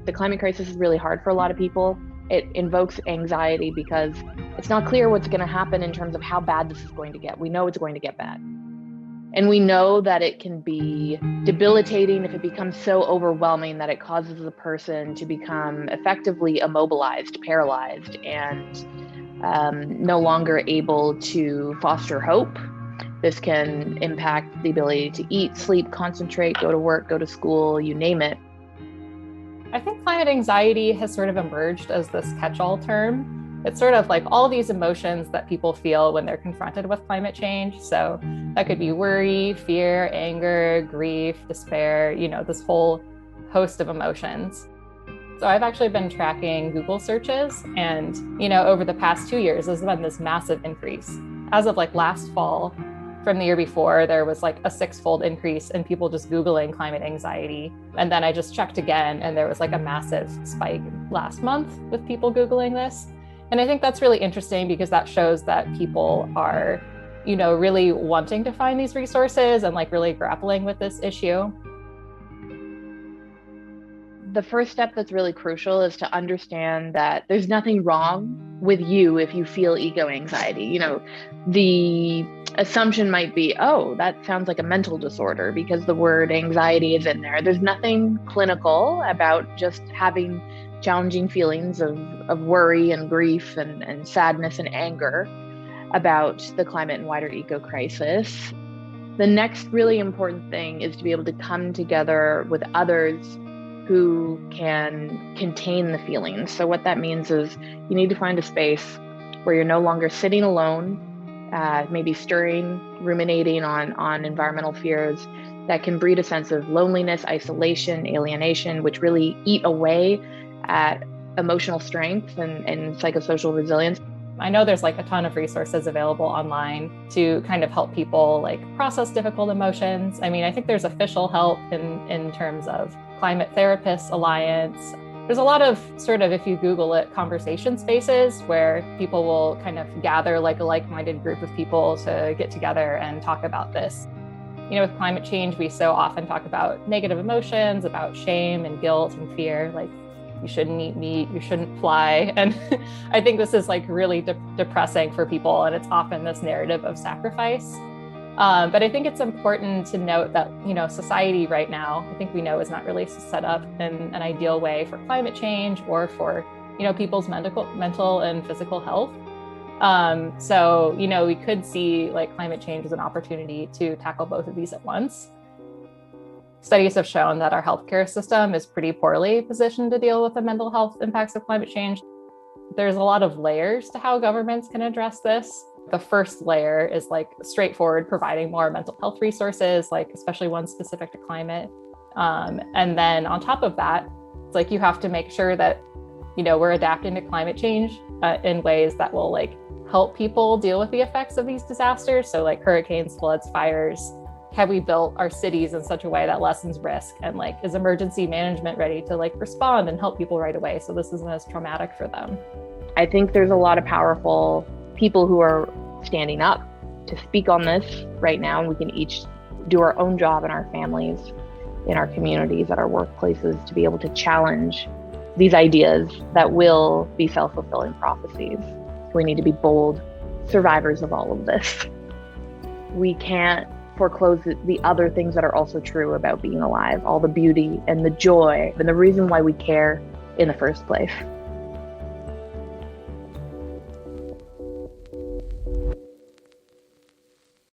The climate crisis is really hard for a lot of people. It invokes anxiety because it's not clear what's going to happen in terms of how bad this is going to get. We know it's going to get bad. And we know that it can be debilitating if it becomes so overwhelming that it causes the person to become effectively immobilized, paralyzed, and no longer able to foster hope. This can impact the ability to eat, sleep, concentrate, go to work, go to school, you name it. I think climate anxiety has sort of emerged as this catch-all term. It's sort of like all these emotions that people feel when they're confronted with climate change. So that could be worry, fear, anger, grief, despair, this whole host of emotions. So I've actually been tracking Google searches and, over the past 2 years, there's been this massive increase. As of last fall, from the year before, there was a 6-fold increase in people just Googling climate anxiety. And then I just checked again, and there was a massive spike last month with people Googling this. And I think that's really interesting because that shows that people are, really wanting to find these resources and really grappling with this issue. The first step that's really crucial is to understand that there's nothing wrong with you if you feel eco anxiety. The assumption might be, oh, that sounds like a mental disorder because the word anxiety is in there. There's nothing clinical about just having challenging feelings of worry and grief and sadness and anger about the climate and wider eco crisis. The next really important thing is to be able to come together with others who can contain the feelings. So what that means is you need to find a space where you're no longer sitting alone, maybe stirring, ruminating on environmental fears that can breed a sense of loneliness, isolation, alienation, which really eat away at emotional strength and psychosocial resilience. I know there's a ton of resources available online to kind of help people process difficult emotions. I mean, I think there's official help in terms of Climate Therapists Alliance. There's a lot of if you Google it, conversation spaces where people will kind of gather a like-minded group of people to get together and talk about this. With climate change, we so often talk about negative emotions, about shame and guilt and fear, you shouldn't eat meat, you shouldn't fly. And I think this is really depressing for people. And it's often this narrative of sacrifice. But I think it's important to note that, society right now, I think we know is not really set up in an ideal way for climate change or for, people's mental and physical health. So, we could see climate change as an opportunity to tackle both of these at once. Studies have shown that our healthcare system is pretty poorly positioned to deal with the mental health impacts of climate change. There's a lot of layers to how governments can address this. The first layer is straightforward, providing more mental health resources, especially ones specific to climate. And then on top of that, it's you have to make sure that, we're adapting to climate change in ways that will help people deal with the effects of these disasters. So hurricanes, floods, fires. Have we built our cities in such a way that lessens risk? And is emergency management ready to respond and help people right away so this isn't as traumatic for them? I think there's a lot of powerful people who are standing up to speak on this right now, and we can each do our own job in our families, in our communities, at our workplaces to be able to challenge these ideas that will be self-fulfilling prophecies. We need to be bold survivors of all of this. We can't foreclose the other things that are also true about being alive, all the beauty and the joy and the reason why we care in the first place.